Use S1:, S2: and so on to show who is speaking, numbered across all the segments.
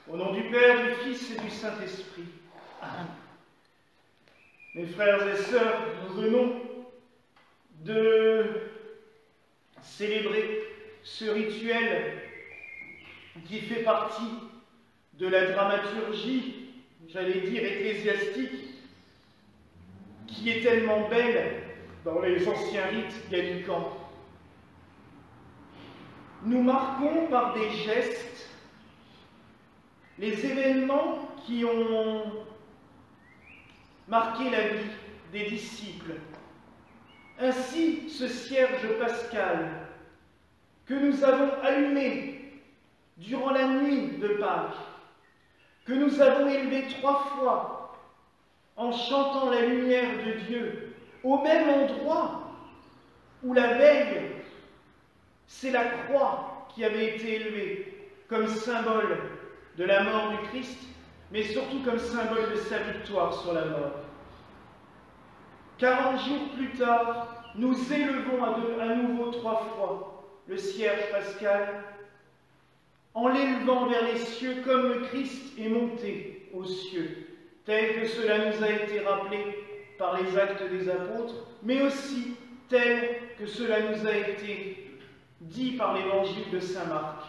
S1: Au nom du Père, du Fils et du Saint-Esprit. Amen. Mes frères et sœurs, nous venons de célébrer ce rituel qui fait partie de la dramaturgie, j'allais dire ecclésiastique, qui est tellement belle dans les anciens rites gallicans. Nous marquons par des gestes les événements qui ont marqué la vie des disciples. Ainsi, ce cierge pascal que nous avons allumé durant la nuit de Pâques, que nous avons élevé 3 fois en chantant la lumière de Dieu, au même endroit où la veille, c'est la croix qui avait été élevée comme symbole de la mort du Christ, mais surtout comme symbole de sa victoire sur la mort. 40 jours plus tard, nous élevons à nouveau 3 fois le cierge pascal, en l'élevant vers les cieux comme le Christ est monté aux cieux, tel que cela nous a été rappelé par les actes des apôtres, mais aussi tel que cela nous a été dit par l'évangile de saint Marc.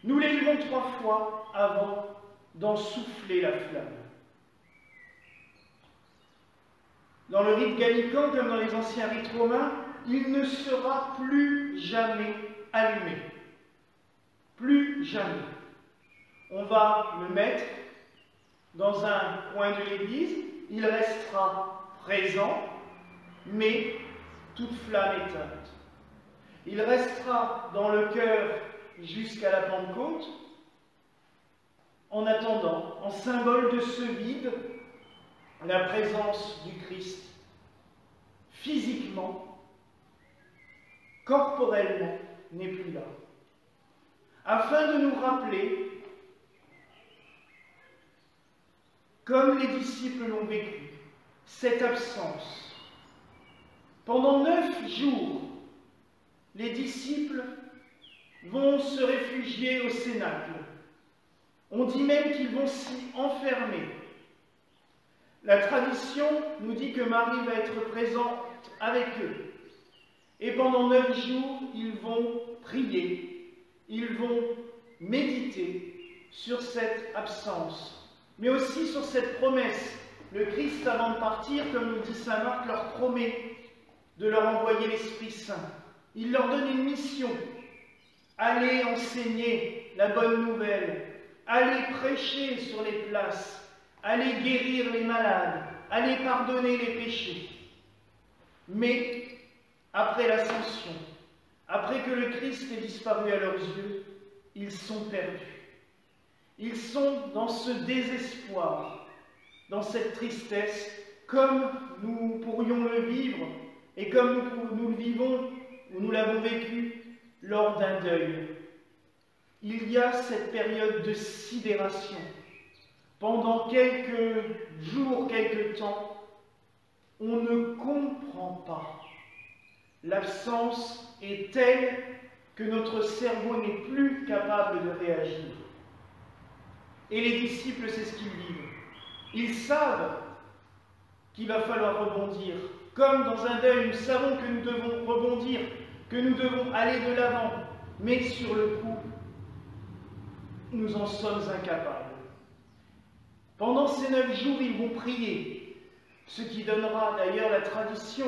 S1: Nous l'élevons 3 fois avant d'en souffler la flamme. Dans le rite gallican, comme dans les anciens rites romains, il ne sera plus jamais allumé. Plus jamais. On va le mettre dans un coin de l'église, il restera présent, mais toute flamme éteinte. Il restera dans le cœur jusqu'à la Pentecôte, en attendant, en symbole de ce vide, la présence du Christ, physiquement, corporellement, n'est plus là. Afin de nous rappeler, comme les disciples l'ont vécu, cette absence. Pendant 9 jours, les disciples vont se réfugier au Cénacle. On dit même qu'ils vont s'y enfermer. La tradition nous dit que Marie va être présente avec eux. Et pendant 9 jours, ils vont prier, ils vont méditer sur cette absence, mais aussi sur cette promesse. Le Christ, avant de partir, comme nous dit saint Marc, leur promet de leur envoyer l'Esprit Saint. Il leur donne une mission. Allez enseigner la bonne nouvelle, allez prêcher sur les places, allez guérir les malades, allez pardonner les péchés. Mais, après l'ascension, après que le Christ ait disparu à leurs yeux, ils sont perdus. Ils sont dans ce désespoir, dans cette tristesse, comme nous pourrions le vivre, et comme nous le vivons, ou nous l'avons vécu, lors d'un deuil. Il y a cette période de sidération. Pendant quelques jours, quelques temps, on ne comprend pas. L'absence est telle que notre cerveau n'est plus capable de réagir. Et les disciples, c'est ce qu'ils vivent. Ils savent qu'il va falloir rebondir. Comme dans un deuil, nous savons que nous devons rebondir, que nous devons aller de l'avant. Mais sur le coup, nous en sommes incapables. Pendant ces 9 jours, ils vont prier, ce qui donnera d'ailleurs la tradition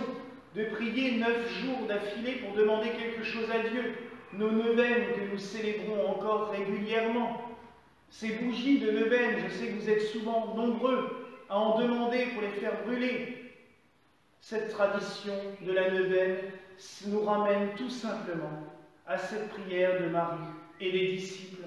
S1: de prier 9 jours d'affilée pour demander quelque chose à Dieu. Nos neuvaines que nous célébrons encore régulièrement, ces bougies de neuvaines, je sais que vous êtes souvent nombreux à en demander pour les faire brûler. Cette tradition de la neuvaine nous ramène tout simplement à cette prière de Marie et des disciples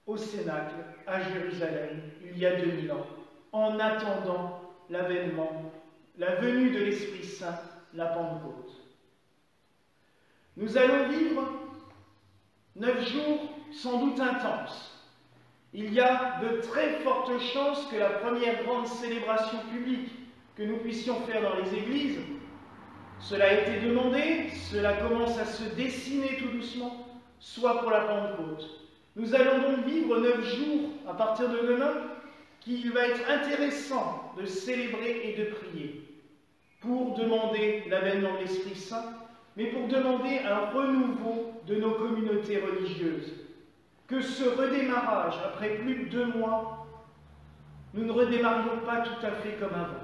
S1: au Cénacle, à Jérusalem, il y a 2000 ans, en attendant l'avènement, la venue de l'Esprit Saint, la Pentecôte. Nous allons vivre 9 jours sans doute intenses. Il y a de très fortes chances que la première grande célébration publique que nous puissions faire dans les églises, cela a été demandé, cela commence à se dessiner tout doucement, soit pour la Pentecôte. Nous allons donc vivre 9 jours à partir de demain qu'il va être intéressant de célébrer et de prier pour demander l'avènement de l'Esprit Saint, mais pour demander un renouveau de nos communautés religieuses. Que ce redémarrage, après plus de 2 mois, nous ne redémarrions pas tout à fait comme avant.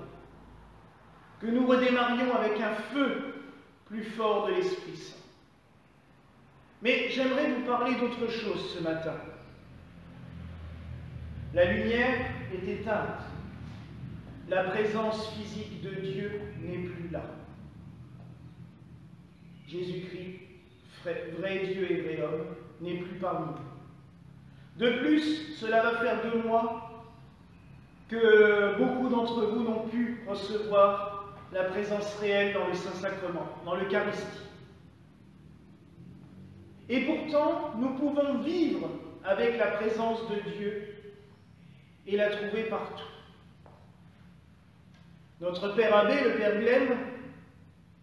S1: Que nous redémarrions avec un feu plus fort de l'Esprit Saint. Mais j'aimerais vous parler d'autre chose ce matin. La lumière est éteinte. La présence physique de Dieu n'est plus là. Jésus-Christ, vrai Dieu et vrai homme, n'est plus parmi nous. De plus, cela va faire 2 mois que beaucoup d'entre vous n'ont pu recevoir la présence réelle dans le Saint-Sacrement, dans l'Eucharistie. Et pourtant, nous pouvons vivre avec la présence de Dieu et la trouver partout. Notre père abbé, le père Glenn,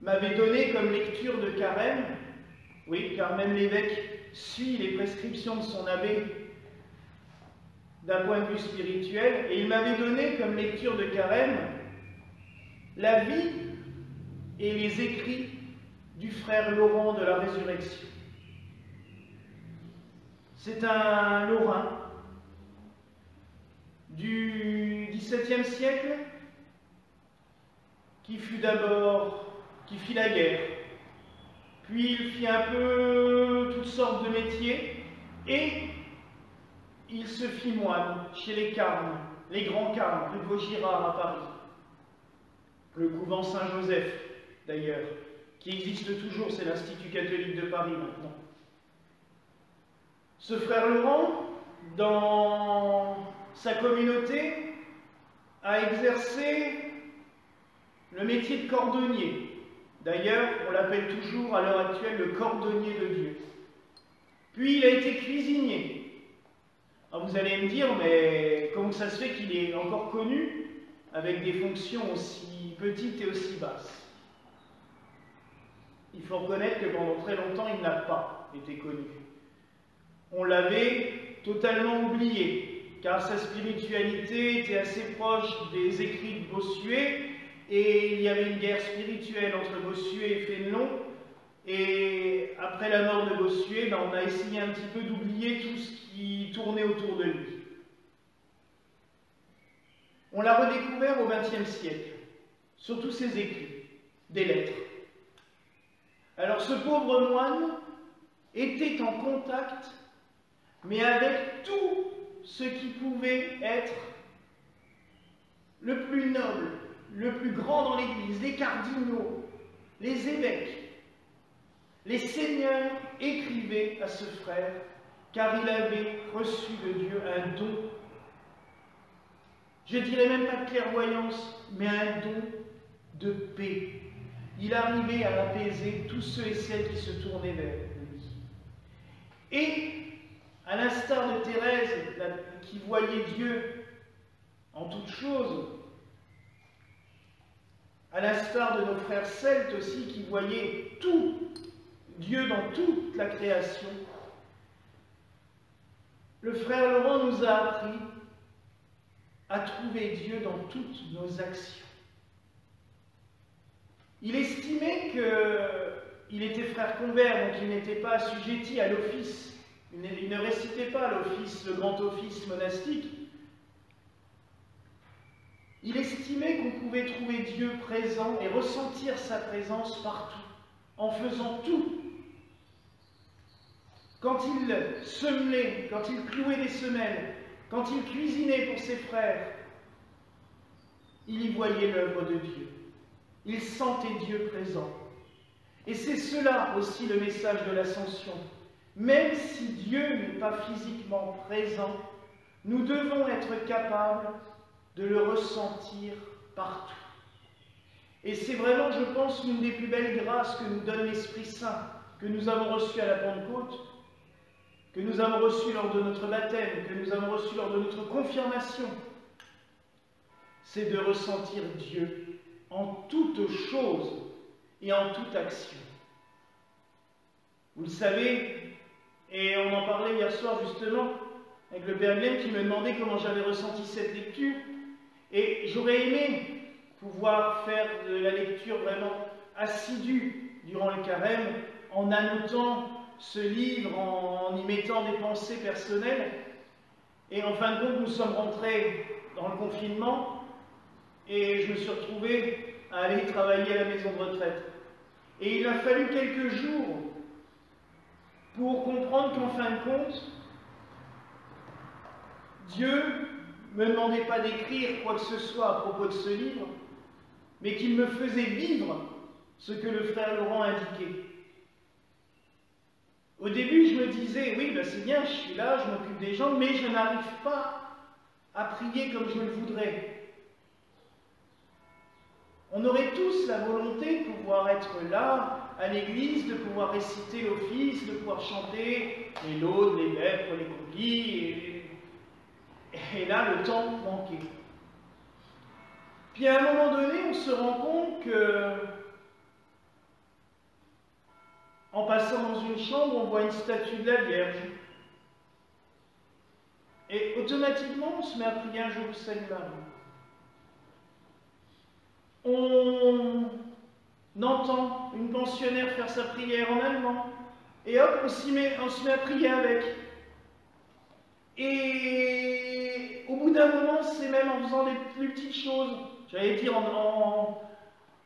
S1: m'avait donné comme lecture de carême, oui, car même l'évêque suit les prescriptions de son abbé d'un point de vue spirituel, et il m'avait donné comme lecture de carême la vie et les écrits du frère Laurent de la Résurrection. C'est un Lorrain du XVIIe siècle qui fit la guerre, puis il fit un peu toutes sortes de métiers, et il se fit moine chez les Carmes, les grands Carmes, rue de Vaugirard à Paris. Le couvent Saint-Joseph, d'ailleurs, qui existe toujours, c'est l'Institut catholique de Paris maintenant. Ce frère Laurent, dans sa communauté, a exercé le métier de cordonnier. D'ailleurs, on l'appelle toujours à l'heure actuelle le cordonnier de Dieu. Puis il a été cuisinier. Alors vous allez me dire, mais comment ça se fait qu'il est encore connu avec des fonctions aussi petites et aussi basses? Il faut reconnaître que pendant très longtemps, il n'a pas été connu. On l'avait totalement oublié, car sa spiritualité était assez proche des écrits de Bossuet, et il y avait une guerre spirituelle entre Bossuet et Fénelon, et après la mort de Bossuet, on a essayé un petit peu d'oublier tout ce qui tournait autour de lui. On l'a redécouvert au XXe siècle, sur tous ses écrits, des lettres. Alors ce pauvre moine était en contact, mais avec tout ce qui pouvait être le plus noble, le plus grand dans l'Église, les cardinaux, les évêques. Les seigneurs écrivaient à ce frère, car il avait reçu de Dieu un don. Je ne dirais même pas de clairvoyance, mais un don de paix. Il arrivait à apaiser tous ceux et celles qui se tournaient vers lui. Et, à l'instar de Thérèse, qui voyait Dieu en toutes choses, à l'instar de nos frères celtes aussi, qui voyaient tout, Dieu dans toute la création, le frère Laurent nous a appris à trouver Dieu dans toutes nos actions. Il estimait qu'il était frère convers, donc il n'était pas assujetti à l'office. Il ne récitait pas l'office, le grand office monastique. Il estimait qu'on pouvait trouver Dieu présent et ressentir sa présence partout, en faisant tout. Quand il semelait, quand il clouait des semelles, quand il cuisinait pour ses frères, il y voyait l'œuvre de Dieu. Il sentait Dieu présent. Et c'est cela aussi le message de l'Ascension. Même si Dieu n'est pas physiquement présent, nous devons être capables de le ressentir partout. Et c'est vraiment, je pense, l'une des plus belles grâces que nous donne l'Esprit Saint, que nous avons reçu à la Pentecôte, que nous avons reçu lors de notre baptême, que nous avons reçu lors de notre confirmation. C'est de ressentir Dieu en toutes choses et en toute action. Vous le savez, parlais hier soir justement avec le Père Glenn qui me demandait comment j'avais ressenti cette lecture. Et j'aurais aimé pouvoir faire de la lecture vraiment assidue durant le carême, en annotant ce livre, en y mettant des pensées personnelles. Et en fin de compte, nous sommes rentrés dans le confinement et je me suis retrouvé à aller travailler à la maison de retraite. Et il a fallu quelques jours pour comprendre qu'en fin de compte, Dieu ne me demandait pas d'écrire quoi que ce soit à propos de ce livre, mais qu'il me faisait vivre ce que le frère Laurent indiquait. Au début, je me disais, oui, ben c'est bien, je suis là, je m'occupe des gens, mais je n'arrive pas à prier comme je le voudrais. On aurait tous la volonté de pouvoir être là, à l'église, de pouvoir réciter l'office, de pouvoir chanter les laudes, les vêpres, les copies, et là, le temps manquait. Puis à un moment donné, on se rend compte que, en passant dans une chambre, on voit une statue de la Vierge. Et automatiquement, on se met à prier un jour le Salut Marie. On entend une pensionnaire faire sa prière en allemand. Et hop, on se met à prier avec. Et au bout d'un moment, c'est même en faisant les plus petites choses, j'allais dire en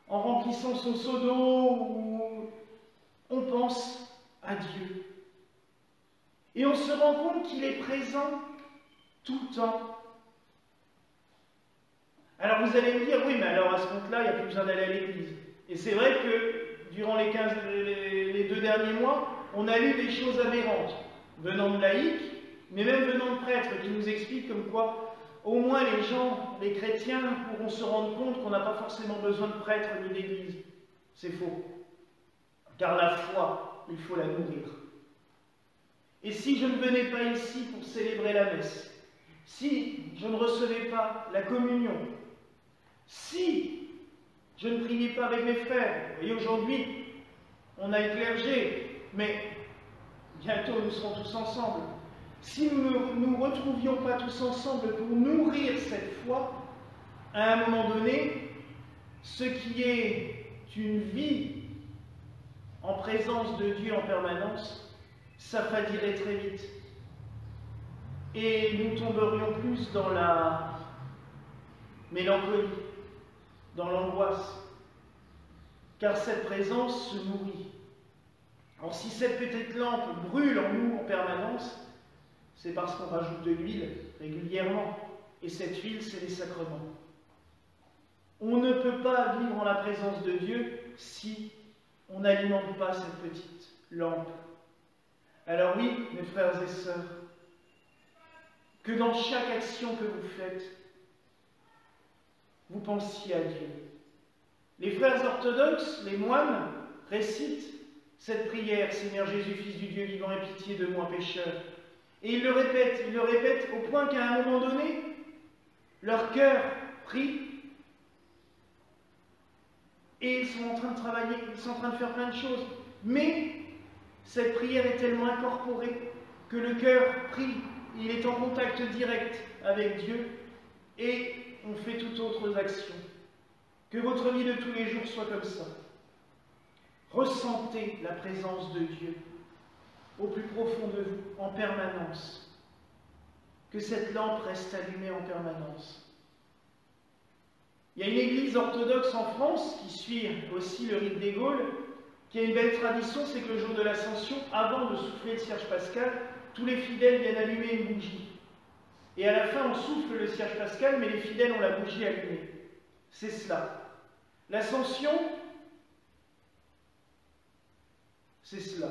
S1: remplissant son seau d'eau, où on pense à Dieu. Et on se rend compte qu'il est présent tout le temps. Alors vous allez me dire, oui, mais alors à ce compte-là, il n'y a plus besoin d'aller à l'église. Et c'est vrai que durant les 2 derniers mois, on a lu des choses aberrantes, venant de laïcs, mais même venant de prêtres, qui nous expliquent comme quoi, au moins les gens, les chrétiens, pourront se rendre compte qu'on n'a pas forcément besoin de prêtres ni d'église. C'est faux. Car la foi, il faut la nourrir. Et si je ne venais pas ici pour célébrer la messe, si je ne recevais pas la communion, si je ne priais pas avec mes frères, vous voyez, aujourd'hui, on a le clergé, mais bientôt nous serons tous ensemble. Si nous ne nous retrouvions pas tous ensemble pour nourrir cette foi, à un moment donné, ce qui est une vie en présence de Dieu en permanence, ça fadirait très vite. Et nous tomberions plus dans la mélancolie, dans l'angoisse, car cette présence se nourrit. Alors si cette petite lampe brûle en nous en permanence, c'est parce qu'on rajoute de l'huile régulièrement, et cette huile, c'est les sacrements. On ne peut pas vivre en la présence de Dieu si on n'alimente pas cette petite lampe. Alors oui, mes frères et sœurs, que dans chaque action que vous faites, vous pensiez à Dieu. Les frères orthodoxes, les moines, récitent cette prière, Seigneur Jésus, Fils du Dieu vivant, aie pitié de moi, pécheur. Et ils le répètent au point qu'à un moment donné, leur cœur prie et ils sont en train de travailler, ils sont en train de faire plein de choses. Mais cette prière est tellement incorporée que le cœur prie, il est en contact direct avec Dieu et on fait toutes autres actions. Que votre vie de tous les jours soit comme ça. Ressentez la présence de Dieu au plus profond de vous, en permanence. Que cette lampe reste allumée en permanence. Il y a une église orthodoxe en France qui suit aussi le rite des Gaules, qui a une belle tradition, c'est que le jour de l'Ascension, avant de souffler le cierge pascal, tous les fidèles viennent allumer une bougie. Et à la fin, on souffle le cierge pascal, mais les fidèles ont la bougie allumée. C'est cela. L'Ascension, c'est cela.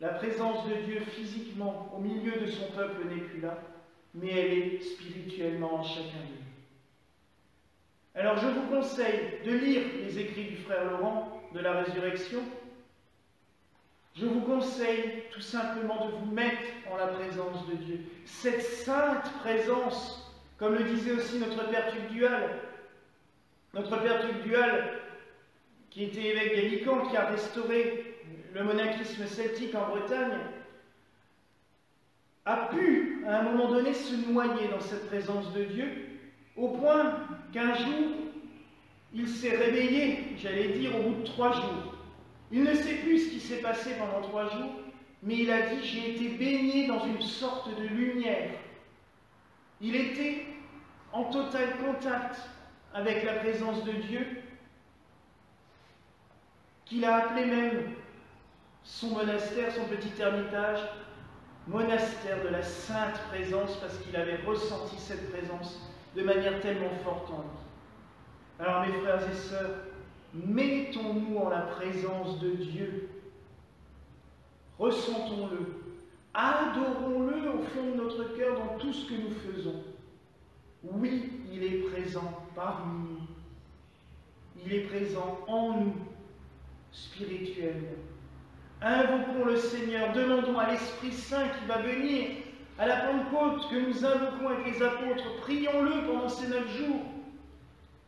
S1: La présence de Dieu physiquement au milieu de son peuple n'est plus là, mais elle est spirituellement en chacun de nous. Alors je vous conseille de lire les écrits du frère Laurent de la résurrection. Je vous conseille tout simplement de vous mettre en la présence de Dieu. Cette sainte présence, comme le disait aussi notre Père Tugdual, qui était évêque gallican, qui a restauré le monachisme celtique en Bretagne, a pu, à un moment donné, se noyer dans cette présence de Dieu, au point qu'un jour, il s'est réveillé, j'allais dire, au bout de 3 jours. Il ne sait plus ce qui s'est passé pendant 3 jours, mais il a dit « J'ai été baigné dans une sorte de lumière ». Il était en total contact avec la présence de Dieu, qu'il a appelé même son monastère, son petit ermitage, monastère de la sainte présence, parce qu'il avait ressenti cette présence de manière tellement forte en lui. Alors mes frères et sœurs, mettons-nous en la présence de Dieu, ressentons-le, adorons-le au fond de notre cœur dans tout ce que nous faisons. Oui, il est présent parmi nous, il est présent en nous, spirituellement. Invoquons le Seigneur, demandons à l'Esprit Saint qui va venir à la Pentecôte, que nous invoquons avec les apôtres, prions-le pendant ces 9 jours,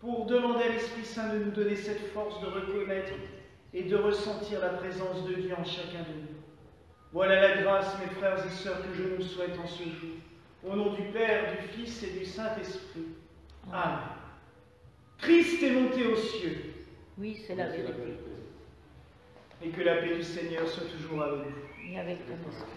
S1: pour demander à l'Esprit Saint de nous donner cette force de reconnaître et de ressentir la présence de Dieu en chacun de nous. Voilà la grâce, mes frères et sœurs, que je nous souhaite en ce jour. Au nom du Père, du Fils et du Saint-Esprit. Amen. Christ est monté aux cieux.
S2: Oui, c'est la vérité.
S1: Et que la paix du Seigneur soit toujours avec vous.
S2: Et avec ton esprit.